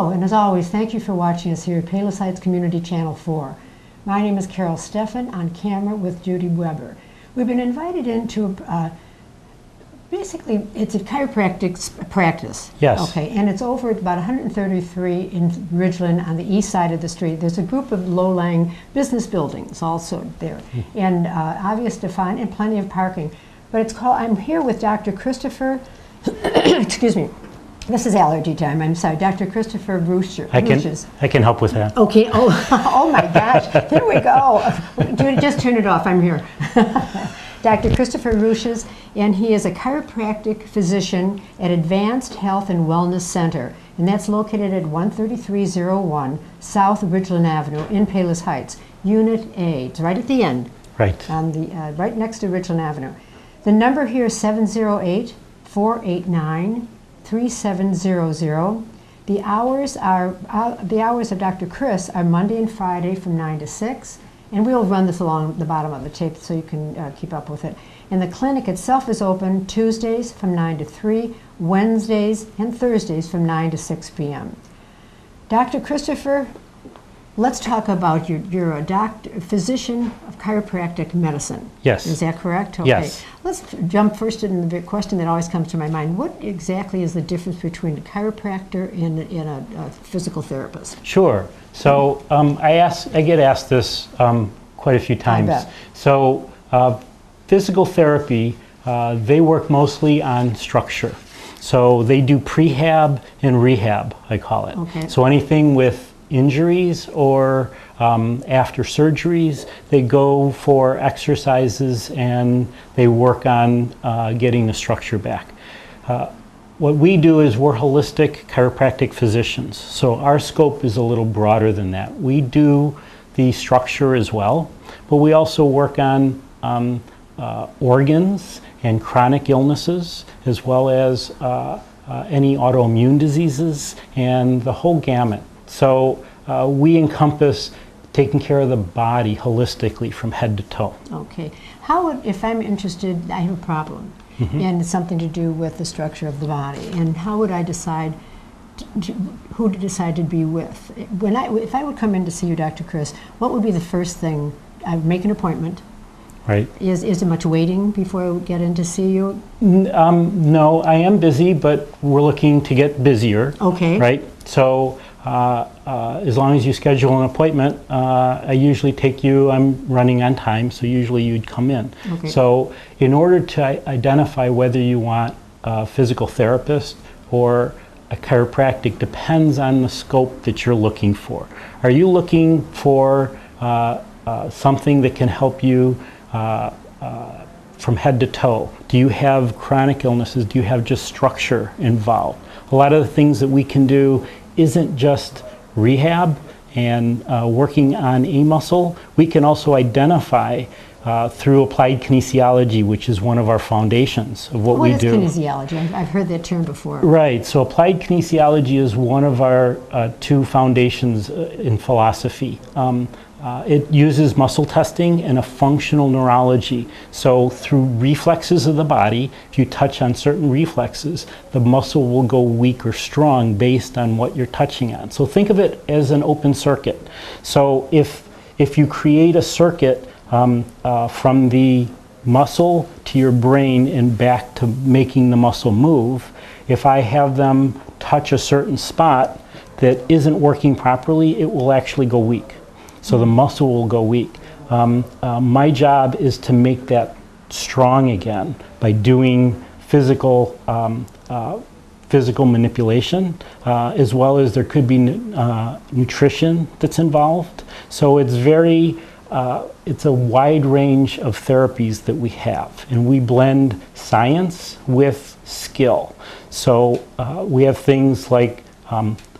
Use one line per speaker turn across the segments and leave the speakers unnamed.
Hello, and as always, thank you for watching us here at Palos Heights Community Channel 4. My name is Carol Steffen, on camera with Judy Weber. We've been invited into, basically, it's a chiropractic practice.
Yes.
Okay, and it's over at about 133 in Ridgeland on the east side of the street. There's a group of low-lying business buildings also there, and obvious defined and plenty of parking. But it's called, I'm here with Dr. Christopher, excuse me, this is allergy time, I'm sorry, Dr. Christopher Ruches.
I can help with that.
Okay, oh my gosh, here we go. Judy, just turn it off, I'm here. Dr. Christopher Ruches, and he is a chiropractic physician at Advanced Health and Wellness Center, and that's located at 13301 South Ridgeland Avenue in Palos Heights, Unit A. It's right at the end.
Right.
On the, right next to Ridgeland Avenue. The number here is 708-489-3700. The hours of Dr. Chris are Monday and Friday from 9 to 6, and we'll run this along the bottom of the tape so you can keep up with it. And the clinic itself is open Tuesdays from 9 to 3, Wednesdays and Thursdays from 9 to 6 p.m. Dr. Christopher, let's talk about you're a physician of chiropractic medicine.
Yes.
Is that correct? Okay.
Yes.
Let's jump first into the question that always comes to my mind. What exactly is the difference between a chiropractor and a physical therapist?
Sure. So I get asked this quite a few times.
I bet.
So physical therapy, they work mostly on structure. So they do prehab and rehab, I call it.
Okay.
So anything with injuries or after surgeries, they go for exercises and they work on getting the structure back. What we do is we're holistic chiropractic physicians, so our scope is a little broader than that. We do the structure as well, but we also work on organs and chronic illnesses, as well as any autoimmune diseases and the whole gamut. So we encompass taking care of the body holistically from head to toe.
Okay. How would, if I'm interested, I have a problem, and it's something to do with the structure of the body, and how would I decide who to decide to be with? If I would come in to see you, Dr. Chris, what would be the first thing? I would make an appointment.
Right.
Is there much waiting before I would get in to see you?
No, I am busy, but we're looking to get busier.
Okay.
Right. So as long as you schedule an appointment, I usually take you. I'm running on time, so usually you'd come in.
Okay.
So in order to identify whether you want a physical therapist or a chiropractic depends on the scope that you're looking for. Are you looking for something that can help you from head to toe? Do you have chronic illnesses? Do you have just structure involved? A lot of the things that we can do isn't just rehab and working on a muscle. We can also identify through applied kinesiology, which is one of our foundations of what we do.
What is kinesiology? I've heard that term before.
Right. So applied kinesiology is one of our two foundations in philosophy. It uses muscle testing and a functional neurology. So through reflexes of the body, if you touch on certain reflexes, the muscle will go weak or strong based on what you're touching on. So think of it as an open circuit. So if you create a circuit from the muscle to your brain and back to making the muscle move, if I have them touch a certain spot that isn't working properly, it will actually go weak. So the muscle will go weak. My job is to make that strong again by doing physical manipulation, as well as there could be nutrition that's involved. So it's it's a wide range of therapies that we have, and we blend science with skill. So we have things like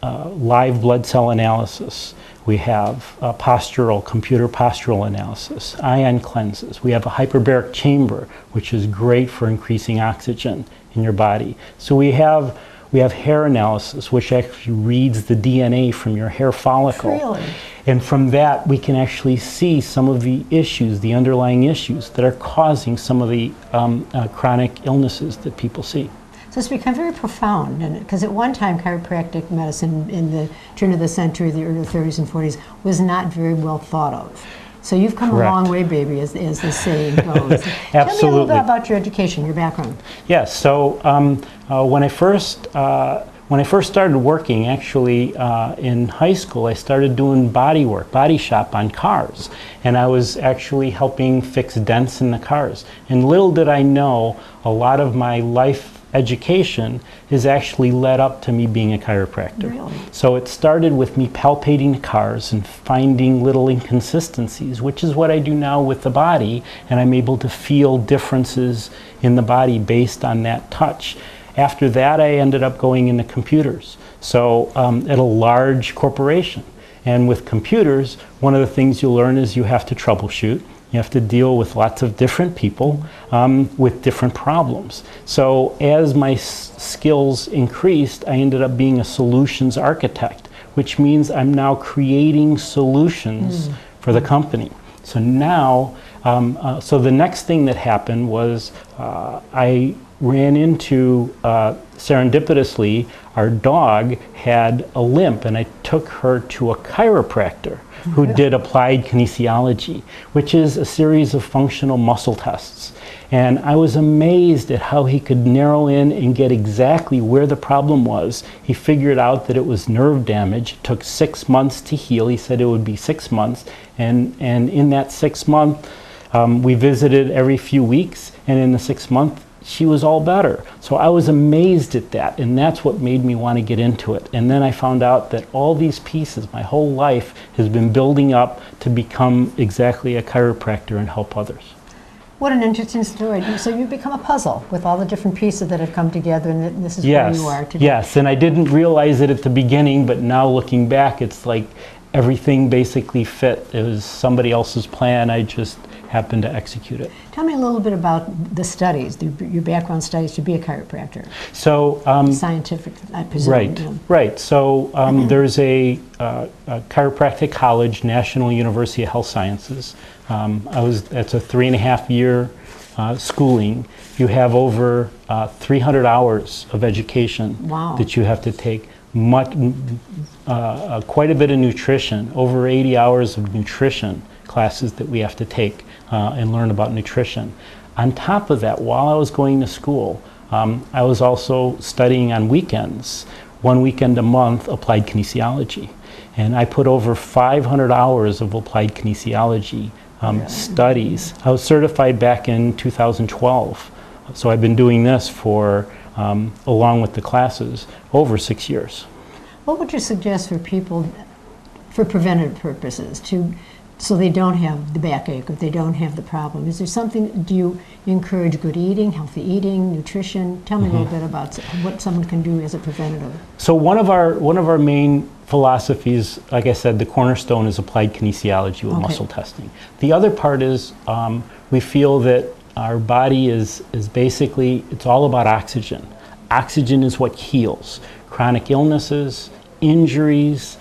live blood cell analysis. We have computer postural analysis, ion cleanses. We have a hyperbaric chamber, which is great for increasing oxygen in your body. So we have hair analysis, which actually reads the DNA from your hair follicle.
Really?
And from that, we can actually see some of the issues, the underlying issues that are causing some of the chronic illnesses that people see.
So it's become very profound, because at one time chiropractic medicine in the turn of the century, the early 30s and 40s, was not very well thought of. So you've come
Correct.
a long way, baby, as the saying goes. Tell me a little
Absolutely.
bit about your education, your background.
Yes. So when I first started working, actually in high school, I started doing body work, body shop on cars, and I was actually helping fix dents in the cars. And little did I know, a lot of my life education has actually led up to me being a chiropractor.
Really?
So it started with me palpating the cars and finding little inconsistencies, which is what I do now with the body, and I'm able to feel differences in the body based on that touch. After that, I ended up going into computers, so at a large corporation. And with computers, one of the things you learn is you have to troubleshoot. You have to deal with lots of different people with different problems. So as my skills increased, I ended up being a solutions architect, which means I'm now creating solutions for the company. So now, so the next thing that happened was I ran into, serendipitously, our dog had a limp, and I took her to a chiropractor who did applied kinesiology, which is a series of functional muscle tests. And I was amazed at how he could narrow in and get exactly where the problem was. He figured out that it was nerve damage. It took 6 months to heal. He said it would be 6 months. And in that 6 month, we visited every few weeks, and in the 6 month, she was all better. So I was amazed at that, and that's what made me want to get into it. And then I found out that all these pieces, my whole life, has been building up to become exactly a chiropractor and help others.
What an interesting story. So you've become a puzzle with all the different pieces that have come together, and this is where you are today.
Yes, and I didn't realize it at the beginning, but now looking back, it's like everything basically fit. It was somebody else's plan. I just happened to execute it.
Tell me a little bit about the studies, your background studies to be a chiropractor.
So
scientific, I presume.
Right,
You know.
right. So there's a chiropractic college, National University of Health Sciences. That's a 3.5-year schooling. You have over 300 hours of education that you have to take. Quite a bit of nutrition, over 80 hours of nutrition classes that we have to take and learn about nutrition. On top of that, while I was going to school, I was also studying on weekends, 1 weekend a month, applied kinesiology. And I put over 500 hours of applied kinesiology studies. I was certified back in 2012. So I've been doing this for, along with the classes, over 6 years.
What would you suggest for people, for preventative purposes, so they don't have the backache, if they don't have the problem? Is there something, do you encourage good eating, healthy eating, nutrition? Tell me a little bit about what someone can do as a preventative.
So one of our main philosophies, like I said, the cornerstone is applied kinesiology with muscle testing. The other part is we feel that our body is basically, it's all about oxygen. Oxygen is what heals. Chronic illnesses, injuries,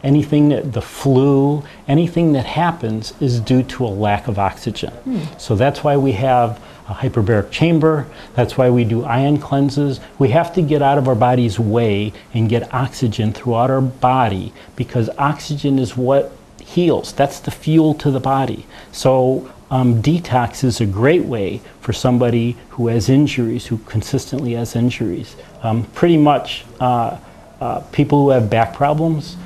anything that the flu, anything that happens is due to a lack of oxygen. So that's why we have a hyperbaric chamber. That's why we do ion cleanses. We have to get out of our body's way and get oxygen throughout our body, because oxygen is what heals. That's the fuel to the body. So detox is a great way for somebody who has injuries, who consistently has injuries. Pretty much people who have back problems,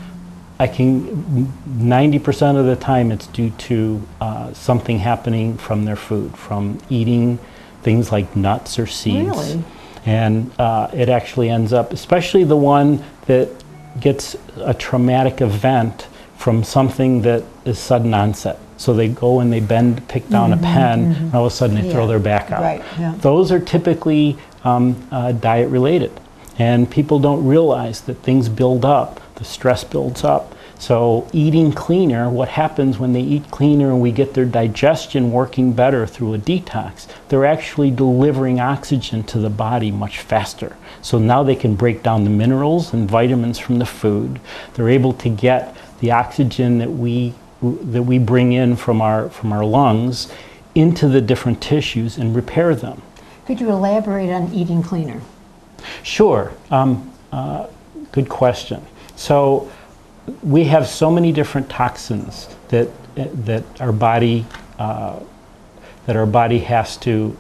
90% of the time it's due to something happening from their food, from eating things like nuts or seeds.
Really?
And it actually ends up, especially the one that gets a traumatic event from something that is sudden onset. So they go and they pick down a pen, and all of a sudden they throw their back out.
Right, yeah.
Those are typically diet related. And people don't realize that things build up, the stress builds up. So eating cleaner, what happens when they eat cleaner and we get their digestion working better through a detox, they're actually delivering oxygen to the body much faster. So now they can break down the minerals and vitamins from the food. They're able to get the oxygen that we bring in from our lungs into the different tissues and repair them.
Could you elaborate on eating cleaner?
Sure. Good question. So we have so many different toxins that our body has to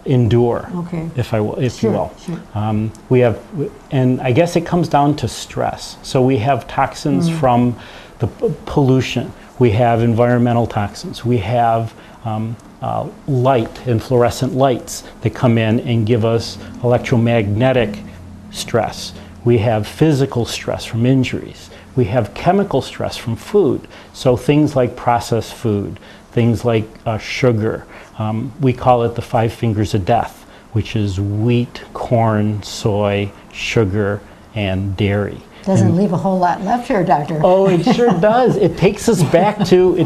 endure.
Okay.
If you will.
Sure.
We have, and I guess it comes down to stress. So we have toxins from the pollution. We have environmental toxins. We have light and fluorescent lights that come in and give us electromagnetic stress. We have physical stress from injuries. We have chemical stress from food. So things like processed food, things like sugar. We call it the 5 fingers of death, which is wheat, corn, soy, sugar, and dairy.
Doesn't leave a whole lot left here, Doctor.
Oh, it sure does. It takes us back to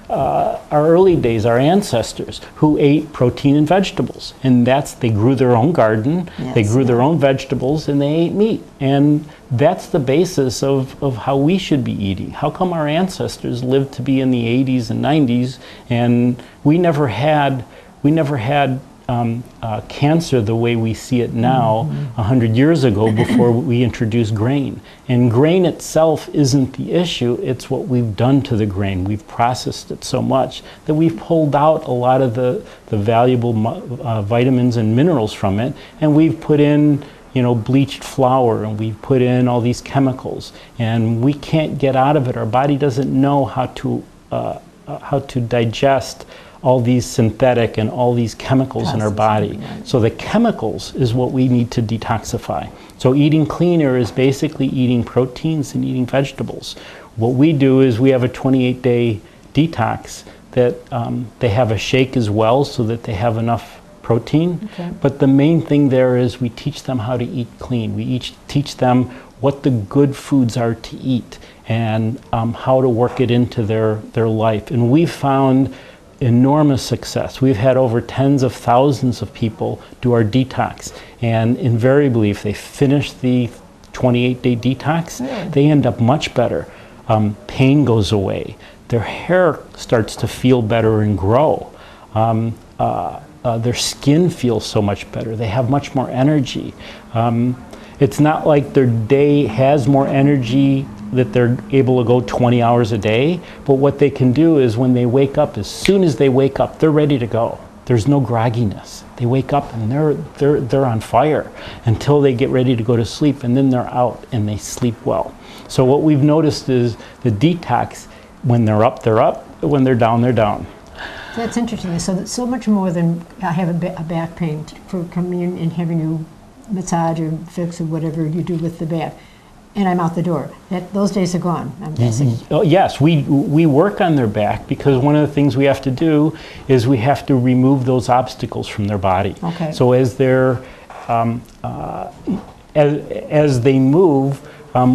our early days, our ancestors who ate protein and vegetables, and they grew their own garden,
Yes,
they grew their own vegetables, and they ate meat, and that's the basis of how we should be eating. How come our ancestors lived to be in the 80s and 90s, and we never had cancer the way we see it now 100 years ago before we introduced grain. And grain itself isn't the issue, it's what we've done to the grain. We've processed it so much that we've pulled out a lot of the valuable vitamins and minerals from it, and we've put in bleached flour, and we've put in all these chemicals, and we can't get out of it. Our body doesn't know how to digest all these synthetic and all these chemicals in our body. So the chemicals is what we need to detoxify. So eating cleaner is basically eating proteins and eating vegetables. What we do is we have a 28-day detox that they have a shake as well so that they have enough protein.
Okay.
But the main thing there is we teach them how to eat clean. We teach them what the good foods are to eat and how to work it into their life. And we've found enormous success. We've had over tens of thousands of people do our detox, and invariably if they finish the 28-day detox, they end up much better. Pain goes away. Their hair starts to feel better and grow. Their skin feels so much better. They have much more energy. It's not like their day has more energy that they're able to go 20 hours a day, but what they can do is when they wake up, as soon as they wake up, they're ready to go. There's no grogginess. They wake up and they're on fire until they get ready to go to sleep, and then they're out and they sleep well. So what we've noticed is the detox, when they're up, they're up. When they're down, they're down.
That's interesting. So much more than I have a back pain for coming in and having you massage or fix or whatever you do with the back, and I'm out the door. Those days are gone, I'm guessing.
Oh, yes, we work on their back because one of the things we have to do is we have to remove those obstacles from their body.
Okay.
So as they're as they move,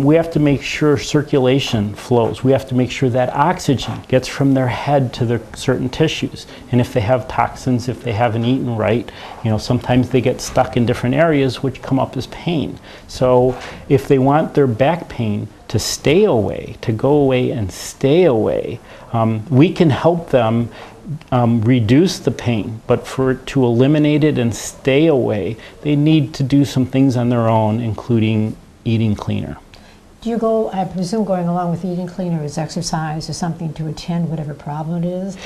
we have to make sure circulation flows. We have to make sure that oxygen gets from their head to their certain tissues. And if they have toxins, if they haven't eaten right, sometimes they get stuck in different areas which come up as pain. So if they want their back pain to stay away, to go away and stay away, we can help them reduce the pain, but to eliminate it and stay away, they need to do some things on their own, including eating cleaner.
Do you go, I presume going along with eating cleaner is exercise or something to attend whatever problem it is?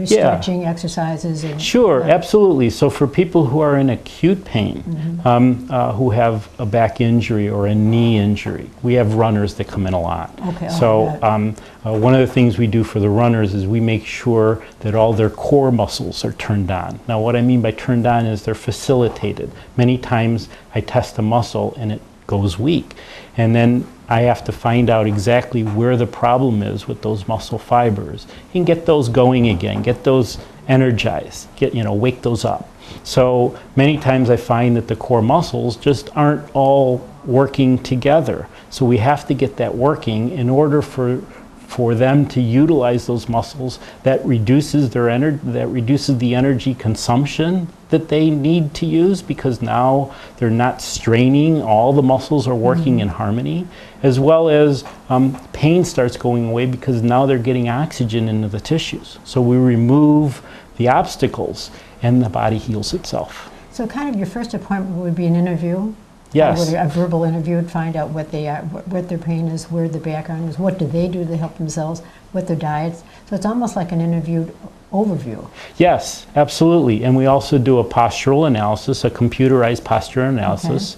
Stretching exercises? And,
sure, absolutely. So for people who are in acute pain, who have a back injury or a knee injury, we have runners that come in a lot.
Okay,
so one of the things we do for the runners is we make sure that all their core muscles are turned on. Now what I mean by turned on is they're facilitated. Many times I test a muscle and it goes weak, and then I have to find out exactly where the problem is with those muscle fibers and get those going again, get those energized, wake those up. So many times I find that the core muscles just aren't all working together. So we have to get that working in order for them to utilize those muscles. That reduces their reduces the energy consumption that they need to use, because now they're not straining, all the muscles are working in harmony, as well as pain starts going away because now they're getting oxygen into the tissues. So we remove the obstacles, and the body heals itself.
So kind of your first appointment would be an interview?
Yes.
A verbal interview to find out what they are, what their pain is, where the background is, what do they do to help themselves, what their diets. So it's almost like an interview overview.
Yes, absolutely. And we also do a postural analysis, a computerized posture analysis.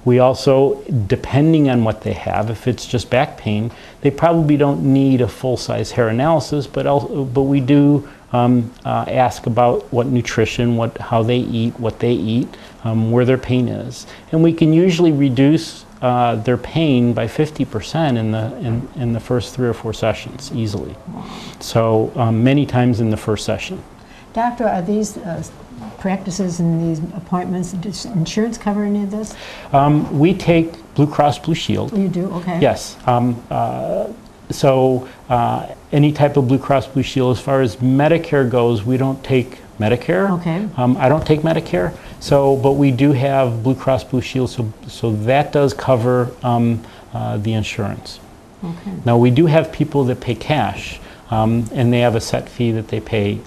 We also, depending on what they have, if it's just back pain, they probably don't need a full-size hair analysis, but we do ask about what nutrition, how they eat, what they eat, where their pain is. And we can usually reduce their pain by 50% in the first 3 or 4 sessions easily. So many times in the first session.
Doctor, are these practices and these appointments, does insurance cover any of this?
We take Blue Cross Blue Shield.
You do? Okay.
Yes. So any type of Blue Cross Blue Shield, as far as Medicare goes, we don't take Medicare.
Okay.
I don't take Medicare, but we do have Blue Cross Blue Shield, so that does cover the insurance.
Okay.
Now we do have people that pay cash, and they have a set fee that they pay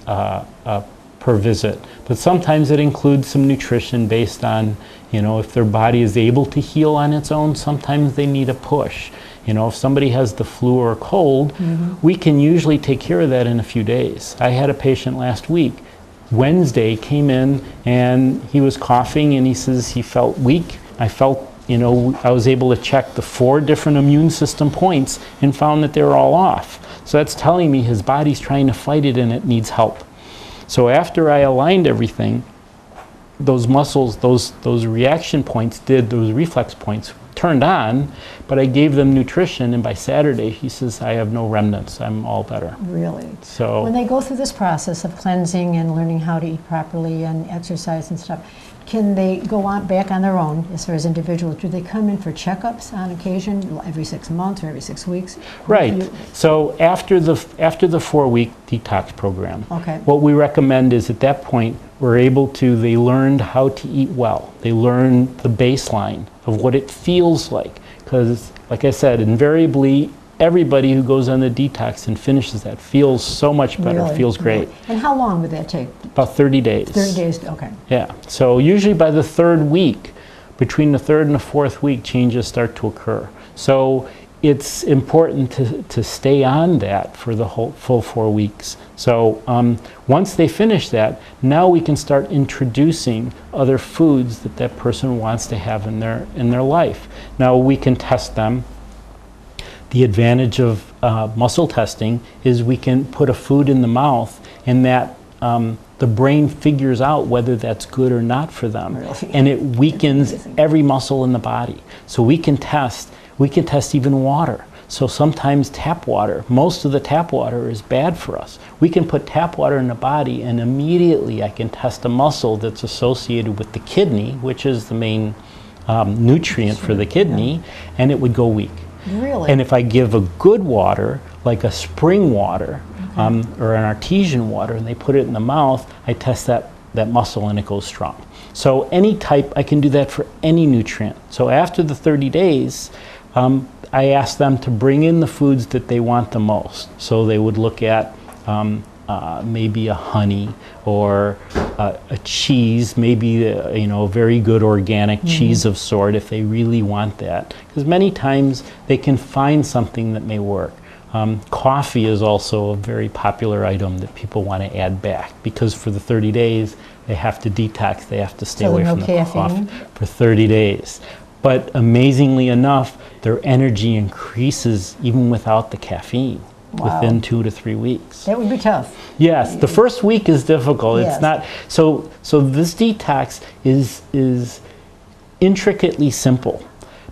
per visit. But sometimes it includes some nutrition based on, if their body is able to heal on its own. Sometimes they need a push. If somebody has the flu or a cold, we can usually take care of that in a few days. I had a patient last week. Wednesday came in and he was coughing and he says he felt weak. I was able to check the 4 different immune system points and found that they were all off. So that's telling me his body's trying to fight it and it needs help. So after I aligned everything, those muscles, those reaction points those reflex points turned on, but I gave them nutrition, and by Saturday he says, I have no remnants, I'm all better.
Really?
So
when they go through this process of cleansing and learning how to eat properly and exercise and stuff, can they go on back on their own as far as individuals? Do they come in for checkups on occasion, every 6 months or every 6 weeks?
Right. So after the 4-week detox program,
okay,
what we recommend is at that point they learned how to eat well. They learned the baseline of what it feels like. Because, like I said, invariably, everybody who goes on the detox and finishes that feels so much better,
really?
feels great.
Really? And how long would that take?
About 30 days.
30 days, okay.
Yeah. So usually by the 3rd week, between the 3rd and the 4th week, changes start to occur. So it's important to stay on that for the full 4 weeks. So once they finish that, now we can start introducing other foods that person wants to have in their life. Now we can test them. The advantage of muscle testing is we can put a food in the mouth and that the brain figures out whether that's good or not for them.
Really?
And it weakens every muscle in the body. So we can test even water. So sometimes tap water, most of the tap water is bad for us. We can put tap water in the body and immediately I can test a muscle that's associated with the kidney, which is the main nutrient for the kidney, and it would go weak.
Really?
And if I give a good water, like a spring water or an artesian water, and they put it in the mouth, I test that muscle and it goes strong. So any type, I can do that for any nutrient. So after the 30 days, I ask them to bring in the foods that they want the most. So they would look at maybe a honey or a cheese, maybe a very good organic cheese of sort if they really want that. Because many times they can find something that may work. Coffee is also a very popular item that people want to add back because for the 30 days they have to detox, they have to stay away from the coffee for 30 days. But amazingly enough, their energy increases even without the caffeine.
Wow.
Within 2 to 3 weeks.
That would be tough.
Yes, the first week is difficult.
Yes.
It's not so this detox is intricately simple,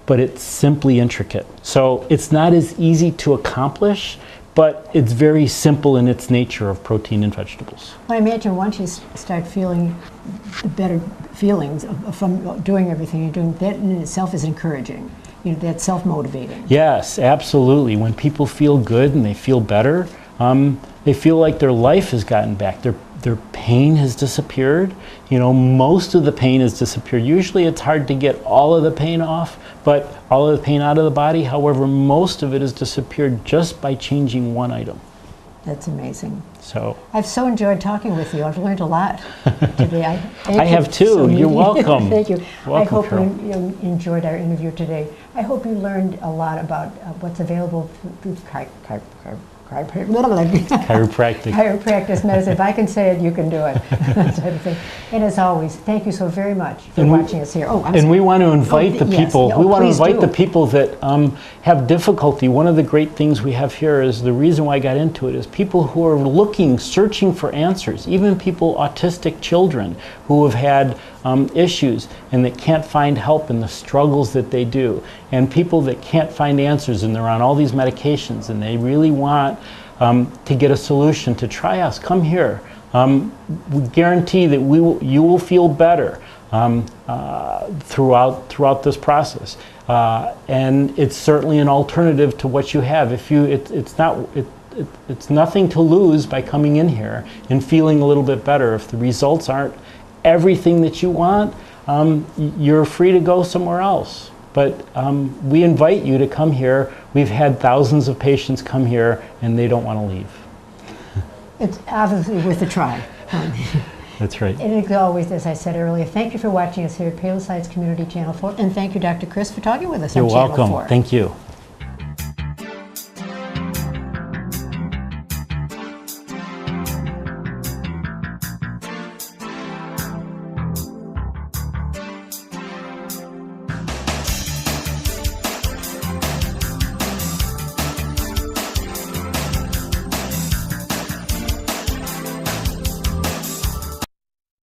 but it's simply intricate. So it's not as easy to accomplish, but it's very simple in its nature of protein and vegetables.
Well, I imagine once you start feeling the better feelings from doing everything you're doing, that in itself is encouraging. That's self-motivating.
Yes, absolutely. When people feel good and they feel better, they feel like their life has gotten back. Their pain has disappeared. Most of the pain has disappeared. Usually it's hard to get all of the pain off, but all of the pain out of the body. However, most of it has disappeared just by changing one item.
That's amazing.
So
I've so enjoyed talking with you. I've learned a lot today.
I have too. You're welcome.
Thank you. I
Welcome,
hope
Carol.
you enjoyed our interview today. I hope you learned a lot about what's available through
Chiropractic.
chiropractic medicine. If I can say it, you can do it. That type of thing. And as always, thank you so very much for watching us here. Oh, I'm
And
sorry.
we want to invite the
yes.
people.
Oh,
We want to
please
invite
do.
the people that have difficulty. One of the great things we have here is the reason why I got into it is people who are looking, searching for answers. Even people, autistic children, who have had issues and that can't find help in the struggles that they do, and people that can't find answers and they're on all these medications and they really want to get a solution. To try us. Come here. We guarantee that you will feel better throughout this process, and it's certainly an alternative to what you have. It's nothing to lose by coming in here and feeling a little bit better. If the results aren't everything that you want, you're free to go somewhere else. But we invite you to come here. We've had thousands of patients come here and they don't want to leave.
It's obviously worth a try.
That's right.
And as always, as I said earlier, thank you for watching us here at Palisades Community Channel 4, and thank you, Dr. Chris, for talking with us
You're
on Channel
welcome.
4.
Thank you.